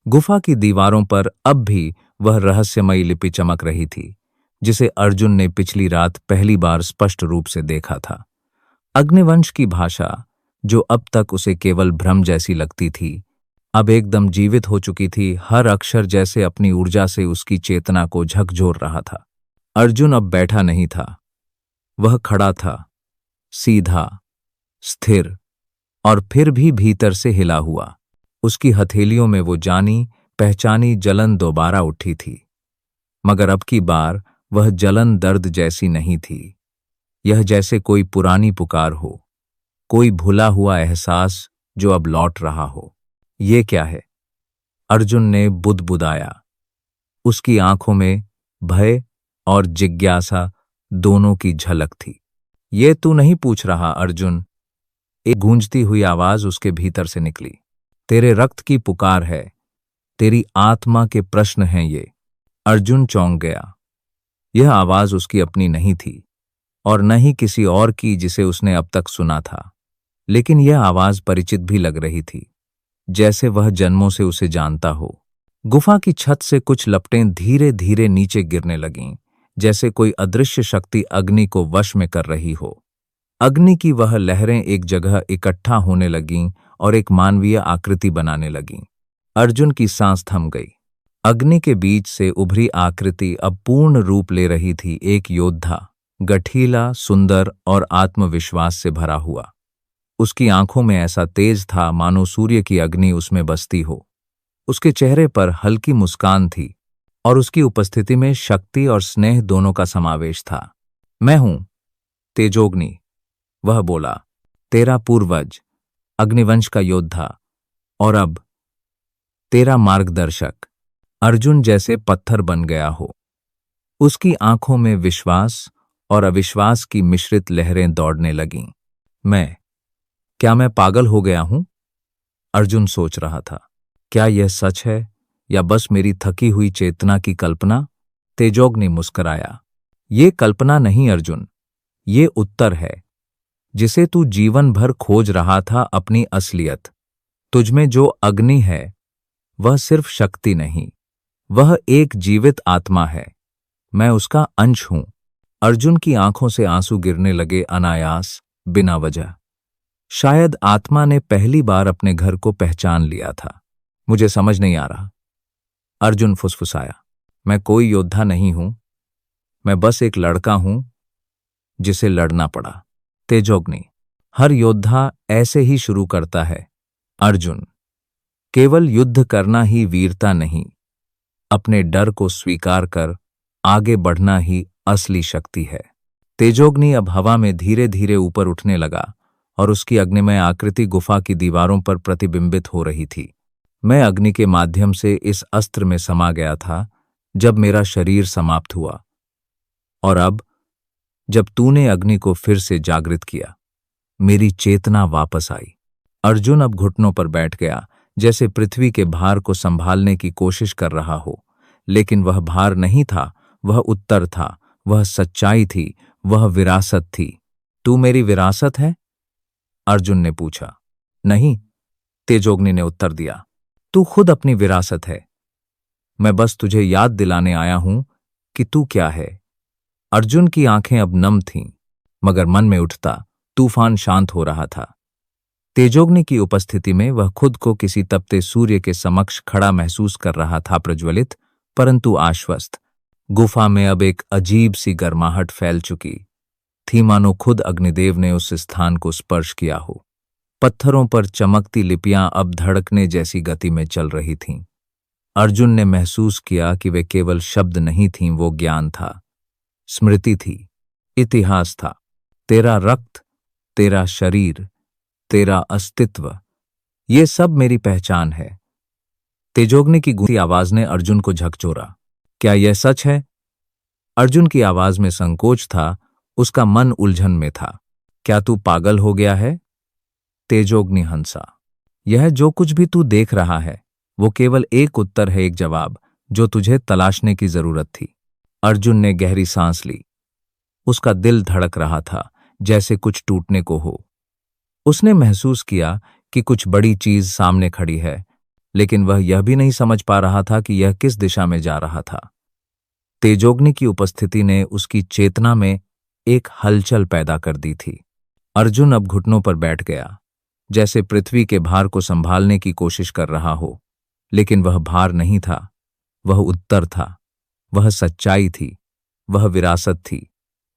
गुफा की दीवारों पर अब भी वह रहस्यमयी लिपि चमक रही थी, जिसे अर्जुन ने पिछली रात पहली बार स्पष्ट रूप से देखा था। अग्निवंश की भाषा, जो अब तक उसे केवल भ्रम जैसी लगती थी, अब एकदम जीवित हो चुकी थी। हर अक्षर जैसे अपनी ऊर्जा से उसकी चेतना को झकझोर रहा था। अर्जुन अब बैठा नहीं था, वह खड़ा था, सीधा, स्थिर, और फिर भी भीतर से हिला हुआ। उसकी हथेलियों में वो जानी पहचानी जलन दोबारा उठी थी, मगर अब की बार वह जलन दर्द जैसी नहीं थी। यह जैसे कोई पुरानी पुकार हो, कोई भुला हुआ एहसास जो अब लौट रहा हो। ये क्या है? अर्जुन ने बुदबुदाया। उसकी आंखों में भय और जिज्ञासा दोनों की झलक थी। ये तू नहीं पूछ रहा अर्जुन? एक गूंजती हुई आवाज उसके भीतर से निकली। तेरे रक्त की पुकार है, तेरी आत्मा के प्रश्न हैं ये। अर्जुन चौंक गया। यह आवाज उसकी अपनी नहीं थी, और न ही किसी और की जिसे उसने अब तक सुना था, लेकिन यह आवाज परिचित भी लग रही थी, जैसे वह जन्मों से उसे जानता हो। गुफा की छत से कुछ लपटें धीरे धीरे नीचे गिरने लगीं, जैसे कोई अदृश्य शक्ति अग्नि को वश में कर रही हो। अग्नि की वह लहरें एक जगह इकट्ठा होने लगीं और एक मानवीय आकृति बनाने लगीं। अर्जुन की सांस थम गई। अग्नि के बीच से उभरी आकृति अब पूर्ण रूप ले रही थी, एक योद्धा, गठीला, सुंदर और आत्मविश्वास से भरा हुआ। उसकी आंखों में ऐसा तेज था मानो सूर्य की अग्नि उसमें बसती हो। उसके चेहरे पर हल्की मुस्कान थी, और उसकी उपस्थिति में शक्ति और स्नेह दोनों का समावेश था। मैं हूं तेजोग्नि, वह बोला, तेरा पूर्वज, अग्निवंश का योद्धा, और अब तेरा मार्गदर्शक। अर्जुन जैसे पत्थर बन गया हो। उसकी आंखों में विश्वास और अविश्वास की मिश्रित लहरें दौड़ने लगीं। क्या मैं पागल हो गया हूं? अर्जुन सोच रहा था। क्या यह सच है या बस मेरी थकी हुई चेतना की कल्पना? तेजोग्नि मुस्कुराया। ये कल्पना नहीं अर्जुन, ये उत्तर है, जिसे तू जीवन भर खोज रहा था, अपनी असलियत। तुझमें जो अग्नि है वह सिर्फ शक्ति नहीं, वह एक जीवित आत्मा है। मैं उसका अंश हूं। अर्जुन की आंखों से आंसू गिरने लगे, अनायास, बिना वजह। शायद आत्मा ने पहली बार अपने घर को पहचान लिया था। मुझे समझ नहीं आ रहा, अर्जुन फुसफुसाया। मैं कोई योद्धा नहीं हूं, मैं बस एक लड़का हूं जिसे लड़ना पड़ा। तेजोग्नि, हर योद्धा ऐसे ही शुरू करता है अर्जुन। केवल युद्ध करना ही वीरता नहीं, अपने डर को स्वीकार कर आगे बढ़ना ही असली शक्ति है। तेजोग्नि अब हवा में धीरे धीरे ऊपर उठने लगा, और उसकी अग्निमय आकृति गुफा की दीवारों पर प्रतिबिंबित हो रही थी। मैं अग्नि के माध्यम से इस अस्त्र में समा गया था जब मेरा शरीर समाप्त हुआ, और अब जब तूने अग्नि को फिर से जागृत किया, मेरी चेतना वापस आई। अर्जुन अब घुटनों पर बैठ गया, जैसे पृथ्वी के भार को संभालने की कोशिश कर रहा हो, लेकिन वह भार नहीं था, वह उत्तर था, वह सच्चाई थी, वह विरासत थी। तू मेरी विरासत है? अर्जुन ने पूछा। नहीं, तेजोग्नि ने उत्तर दिया, तू खुद अपनी विरासत है। मैं बस तुझे याद दिलाने आया हूं कि तू क्या है। अर्जुन की आंखें अब नम थीं, मगर मन में उठता तूफान शांत हो रहा था। तेजोग्नि की उपस्थिति में वह खुद को किसी तपते सूर्य के समक्ष खड़ा महसूस कर रहा था, प्रज्वलित परंतु आश्वस्त। गुफा में अब एक अजीब सी गर्माहट फैल चुकी थी, मानो खुद अग्निदेव ने उस स्थान को स्पर्श किया हो। पत्थरों पर चमकती लिपियां अब धड़कने जैसी गति में चल रही थीं। अर्जुन ने महसूस किया कि वे केवल शब्द नहीं थीं, वो ज्ञान था, स्मृति थी, इतिहास था। तेरा रक्त, तेरा शरीर, तेरा अस्तित्व, ये सब मेरी पहचान है। तेजोग्नि की गूंजी आवाज ने अर्जुन को झकझोरा। क्या यह सच है? अर्जुन की आवाज में संकोच था, उसका मन उलझन में था। क्या तू पागल हो गया है? तेजोग्नि हंसा। यह जो कुछ भी तू देख रहा है वो केवल एक उत्तर है, एक जवाब जो तुझे तलाशने की जरूरत थी। अर्जुन ने गहरी सांस ली। उसका दिल धड़क रहा था, जैसे कुछ टूटने को हो। उसने महसूस किया कि कुछ बड़ी चीज सामने खड़ी है, लेकिन वह यह भी नहीं समझ पा रहा था कि यह किस दिशा में जा रहा था। तेजोग्नि की उपस्थिति ने उसकी चेतना में एक हलचल पैदा कर दी थी। अर्जुन अब घुटनों पर बैठ गया, जैसे पृथ्वी के भार को संभालने की कोशिश कर रहा हो। लेकिन वह भार नहीं था, वह उत्तर था, वह सच्चाई थी, वह विरासत थी।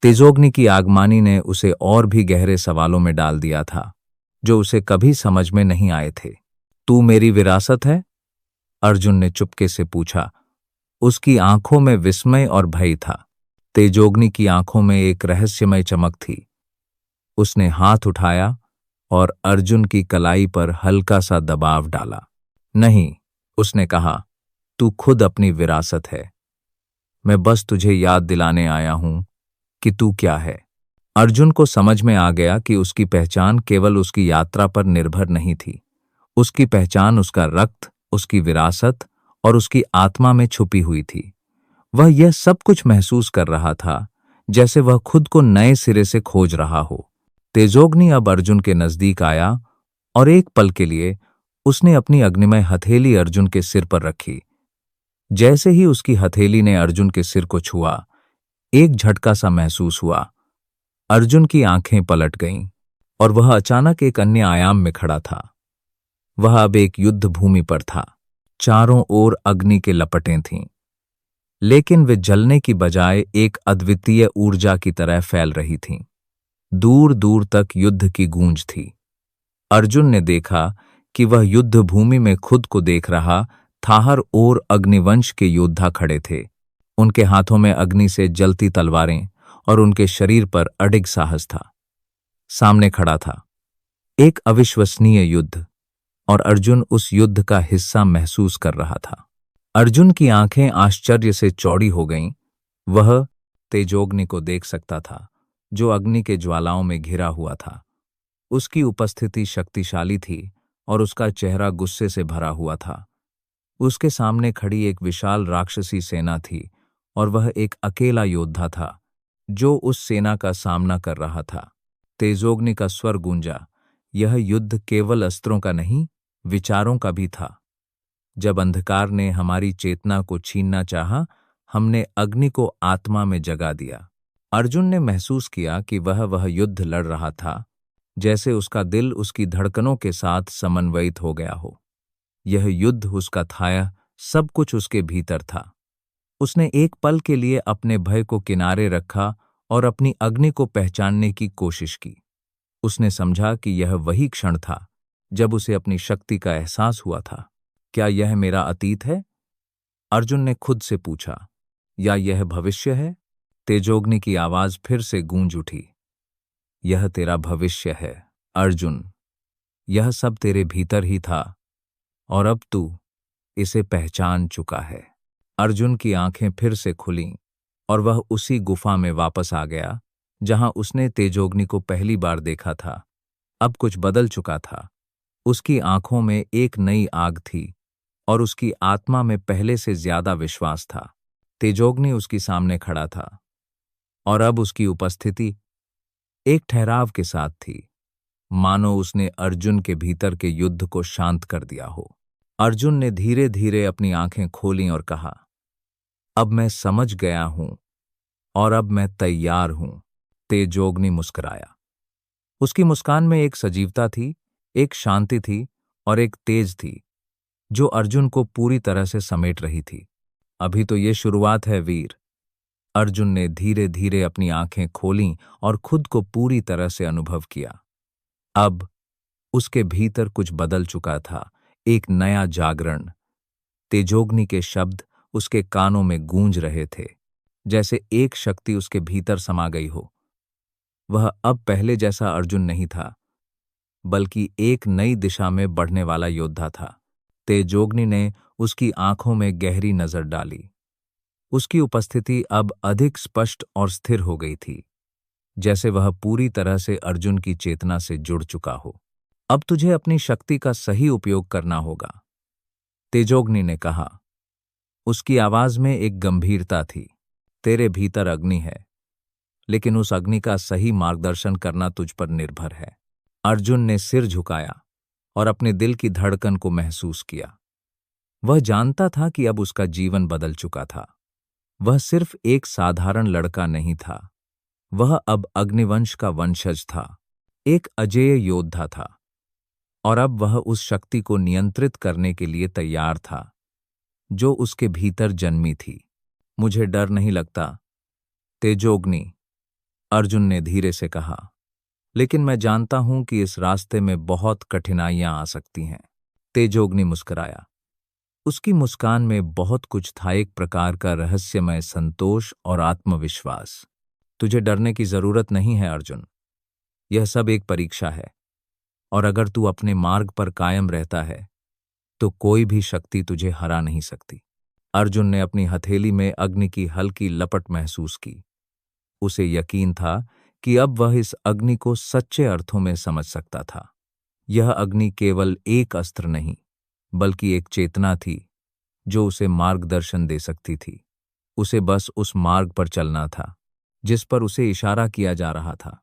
तेजोग्नि की आगमानी ने उसे और भी गहरे सवालों में डाल दिया था, जो उसे कभी समझ में नहीं आए थे। तू मेरी विरासत है? अर्जुन ने चुपके से पूछा। उसकी आंखों में विस्मय और भय था। तेजोग्नि की आंखों में एक रहस्यमय चमक थी। उसने हाथ उठाया और अर्जुन की कलाई पर हल्का सा दबाव डाला। नहीं, उसने कहा, तू खुद अपनी विरासत है। मैं बस तुझे याद दिलाने आया हूं कि तू क्या है। अर्जुन को समझ में आ गया कि उसकी पहचान केवल उसकी यात्रा पर निर्भर नहीं थी। उसकी पहचान उसका रक्त, उसकी विरासत और उसकी आत्मा में छुपी हुई थी। वह यह सब कुछ महसूस कर रहा था, जैसे वह खुद को नए सिरे से खोज रहा हो। तेजोग्नि अब अर्जुन के नजदीक आया और एक पल के लिए उसने अपनी अग्निमय हथेली अर्जुन के सिर पर रखी। जैसे ही उसकी हथेली ने अर्जुन के सिर को छुआ, एक झटका सा महसूस हुआ। अर्जुन की आंखें पलट गईं और वह अचानक एक अन्य आयाम में खड़ा था। वह अब एक युद्ध भूमि पर था। चारों ओर अग्नि के लपटें थीं, लेकिन वे जलने की बजाय एक अद्वितीय ऊर्जा की तरह फैल रही थीं। दूर दूर तक युद्ध की गूंज थी। अर्जुन ने देखा कि वह युद्ध भूमि में खुद को देख रहा था। हर ओर अग्निवंश के योद्धा खड़े थे। उनके हाथों में अग्नि से जलती तलवारें और उनके शरीर पर अडिग साहस था। सामने खड़ा था एक अविश्वसनीय युद्ध, और अर्जुन उस युद्ध का हिस्सा महसूस कर रहा था। अर्जुन की आंखें आश्चर्य से चौड़ी हो गईं। वह तेजोग्नि को देख सकता था, जो अग्नि के ज्वालाओं में घिरा हुआ था। उसकी उपस्थिति शक्तिशाली थी और उसका चेहरा गुस्से से भरा हुआ था। उसके सामने खड़ी एक विशाल राक्षसी सेना थी और वह एक अकेला योद्धा था जो उस सेना का सामना कर रहा था। तेजोग्नि का स्वर गूंजा, यह युद्ध केवल अस्त्रों का नहीं, विचारों का भी था। जब अंधकार ने हमारी चेतना को छीनना चाहा, हमने अग्नि को आत्मा में जगा दिया। अर्जुन ने महसूस किया कि वह युद्ध लड़ रहा था जैसे उसका दिल उसकी धड़कनों के साथ समन्वयित हो गया हो। यह युद्ध उसका था, सब कुछ उसके भीतर था। उसने एक पल के लिए अपने भय को किनारे रखा और अपनी अग्नि को पहचानने की कोशिश की। उसने समझा कि यह वही क्षण था जब उसे अपनी शक्ति का एहसास हुआ था। क्या यह मेरा अतीत है? अर्जुन ने खुद से पूछा। या यह भविष्य है? तेजोग्नि की आवाज फिर से गूंज उठी। यह तेरा भविष्य है, अर्जुन। यह सब तेरे भीतर ही था और अब तू इसे पहचान चुका है। अर्जुन की आंखें फिर से खुलीं और वह उसी गुफा में वापस आ गया जहां उसने तेजोग्नि को पहली बार देखा था। अब कुछ बदल चुका था। उसकी आंखों में एक नई आग थी और उसकी आत्मा में पहले से ज्यादा विश्वास था। तेजोग्नि उसके सामने खड़ा था और अब उसकी उपस्थिति एक ठहराव के साथ थी, मानो उसने अर्जुन के भीतर के युद्ध को शांत कर दिया हो। अर्जुन ने धीरे धीरे अपनी आंखें खोलीं और कहा, अब मैं समझ गया हूं और अब मैं तैयार हूं। तेजोग्नि मुस्कुराया। उसकी मुस्कान में एक सजीवता थी, एक शांति थी और एक तेज थी जो अर्जुन को पूरी तरह से समेट रही थी। अभी तो ये शुरुआत है वीर। अर्जुन ने धीरे धीरे अपनी आंखें खोलीं और खुद को पूरी तरह से अनुभव किया। अब उसके भीतर कुछ बदल चुका था, एक नया जागरण। तेजोग्नि के शब्द उसके कानों में गूंज रहे थे, जैसे एक शक्ति उसके भीतर समा गई हो। वह अब पहले जैसा अर्जुन नहीं था, बल्कि एक नई दिशा में बढ़ने वाला योद्धा था। तेजोग्नि ने उसकी आंखों में गहरी नजर डाली। उसकी उपस्थिति अब अधिक स्पष्ट और स्थिर हो गई थी, जैसे वह पूरी तरह से अर्जुन की चेतना से जुड़ चुका हो। अब तुझे अपनी शक्ति का सही उपयोग करना होगा, तेजोग्नि ने कहा। उसकी आवाज में एक गंभीरता थी। तेरे भीतर अग्नि है, लेकिन उस अग्नि का सही मार्गदर्शन करना तुझ पर निर्भर है। अर्जुन ने सिर झुकाया और अपने दिल की धड़कन को महसूस किया। वह जानता था कि अब उसका जीवन बदल चुका था। वह सिर्फ एक साधारण लड़का नहीं था, वह अब अग्निवंश का वंशज था, एक अजेय योद्धा था। और अब वह उस शक्ति को नियंत्रित करने के लिए तैयार था जो उसके भीतर जन्मी थी। मुझे डर नहीं लगता, तेजोग्नि, अर्जुन ने धीरे से कहा, लेकिन मैं जानता हूं कि इस रास्ते में बहुत कठिनाइयां आ सकती हैं। तेजोग्नि मुस्कुराया। उसकी मुस्कान में बहुत कुछ था, एक प्रकार का रहस्यमय संतोष और आत्मविश्वास। तुझे डरने की जरूरत नहीं है अर्जुन, यह सब एक परीक्षा है, और अगर तू अपने मार्ग पर कायम रहता है तो कोई भी शक्ति तुझे हरा नहीं सकती। अर्जुन ने अपनी हथेली में अग्नि की हल्की लपट महसूस की। उसे यकीन था कि अब वह इस अग्नि को सच्चे अर्थों में समझ सकता था। यह अग्नि केवल एक अस्त्र नहीं, बल्कि एक चेतना थी जो उसे मार्गदर्शन दे सकती थी। उसे बस उस मार्ग पर चलना था जिस पर उसे इशारा किया जा रहा था।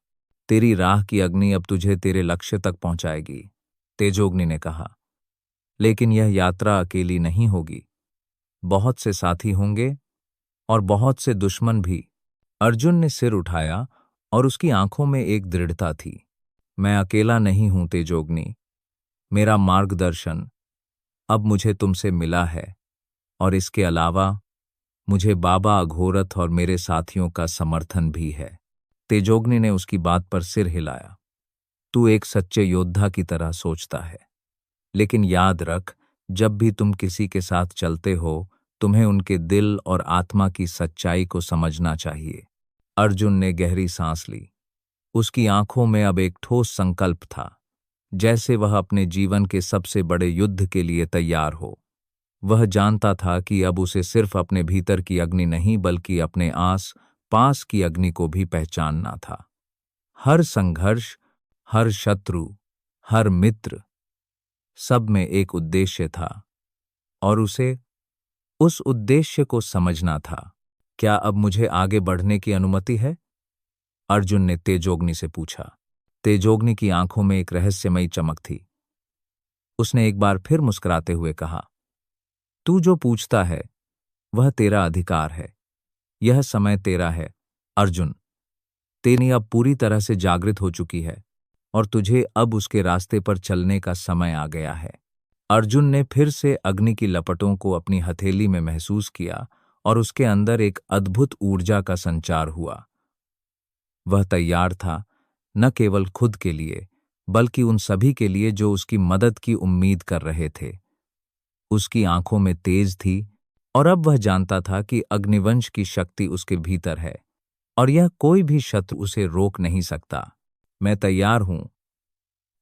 तेरी राह की अग्नि अब तुझे तेरे लक्ष्य तक पहुंचाएगी, तेजोग्नि ने कहा। लेकिन यह यात्रा अकेली नहीं होगी, बहुत से साथी होंगे और बहुत से दुश्मन भी। अर्जुन ने सिर उठाया और उसकी आंखों में एक दृढ़ता थी। मैं अकेला नहीं हूं तेजोग्नि, मेरा मार्गदर्शन अब मुझे तुमसे मिला है, और इसके अलावा मुझे बाबा अघोरथ और मेरे साथियों का समर्थन भी है। तेजोग्नि ने उसकी बात पर सिर हिलाया। तू एक सच्चे योद्धा की तरह सोचता है, लेकिन याद रख, जब भी तुम किसी के साथ चलते हो, तुम्हें उनके दिल और आत्मा की सच्चाई को समझना चाहिए। अर्जुन ने गहरी सांस ली। उसकी आंखों में अब एक ठोस संकल्प था, जैसे वह अपने जीवन के सबसे बड़े युद्ध के लिए तैयार हो। वह जानता था कि अब उसे सिर्फ अपने भीतर की अग्नि नहीं, बल्कि अपने आस पास की अग्नि को भी पहचानना था। हर संघर्ष, हर शत्रु, हर मित्र, सब में एक उद्देश्य था, और उसे उस उद्देश्य को समझना था। क्या अब मुझे आगे बढ़ने की अनुमति है? अर्जुन ने तेजोग्नि से पूछा। तेजोग्नि की आंखों में एक रहस्यमयी चमक थी। उसने एक बार फिर मुस्कुराते हुए कहा, तू जो पूछता है वह तेरा अधिकार है। यह समय तेरा है अर्जुन। तेरी अब पूरी तरह से जागृत हो चुकी है, और तुझे अब उसके रास्ते पर चलने का समय आ गया है। अर्जुन ने फिर से अग्नि की लपटों को अपनी हथेली में महसूस किया, और उसके अंदर एक अद्भुत ऊर्जा का संचार हुआ। वह तैयार था, न केवल खुद के लिए, बल्कि उन सभी के लिए जो उसकी मदद की उम्मीद कर रहे थे। उसकी आंखों में तेज थी, और अब वह जानता था कि अग्निवंश की शक्ति उसके भीतर है, और यह कोई भी शत्रु उसे रोक नहीं सकता। मैं तैयार हूं,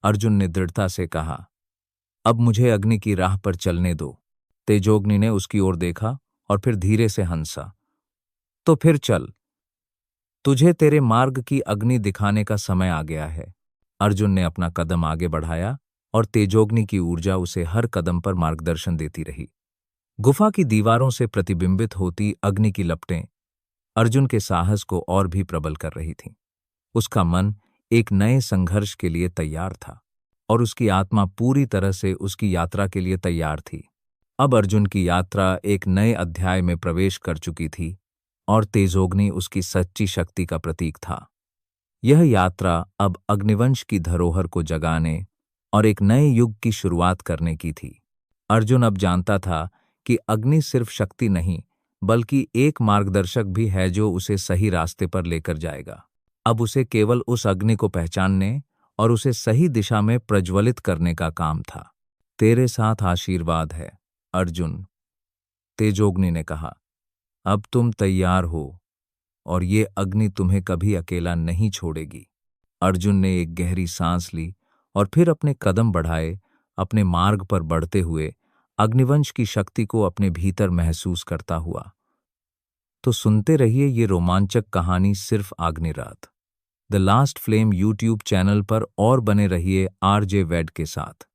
अर्जुन ने दृढ़ता से कहा। अब मुझे अग्नि की राह पर चलने दो। तेजोग्नि ने उसकी ओर देखा और फिर धीरे से हंसा। तो फिर चल, तुझे तेरे मार्ग की अग्नि दिखाने का समय आ गया है। अर्जुन ने अपना कदम आगे बढ़ाया, और तेजोग्नि की ऊर्जा उसे हर कदम पर मार्गदर्शन देती रही। गुफा की दीवारों से प्रतिबिंबित होती अग्नि की लपटें अर्जुन के साहस को और भी प्रबल कर रही थीं। उसका मन एक नए संघर्ष के लिए तैयार था, और उसकी आत्मा पूरी तरह से उसकी यात्रा के लिए तैयार थी। अब अर्जुन की यात्रा एक नए अध्याय में प्रवेश कर चुकी थी, और तेजोग्नि उसकी सच्ची शक्ति का प्रतीक था। यह यात्रा अब अग्निवंश की धरोहर को जगाने और एक नए युग की शुरुआत करने की थी। अर्जुन अब जानता था कि अग्नि सिर्फ शक्ति नहीं, बल्कि एक मार्गदर्शक भी है जो उसे सही रास्ते पर लेकर जाएगा। अब उसे केवल उस अग्नि को पहचानने और उसे सही दिशा में प्रज्वलित करने का काम था। तेरे साथ आशीर्वाद है अर्जुन, तेजोग्नि ने कहा। अब तुम तैयार हो, और ये अग्नि तुम्हें कभी अकेला नहीं छोड़ेगी। अर्जुन ने एक गहरी सांस ली और फिर अपने कदम बढ़ाए, अपने मार्ग पर बढ़ते हुए अग्निवंश की शक्ति को अपने भीतर महसूस करता हुआ। तो सुनते रहिए ये रोमांचक कहानी सिर्फ Agnirath, the last flame YouTube channel पर, और बने रहिए आरजे वैड के साथ।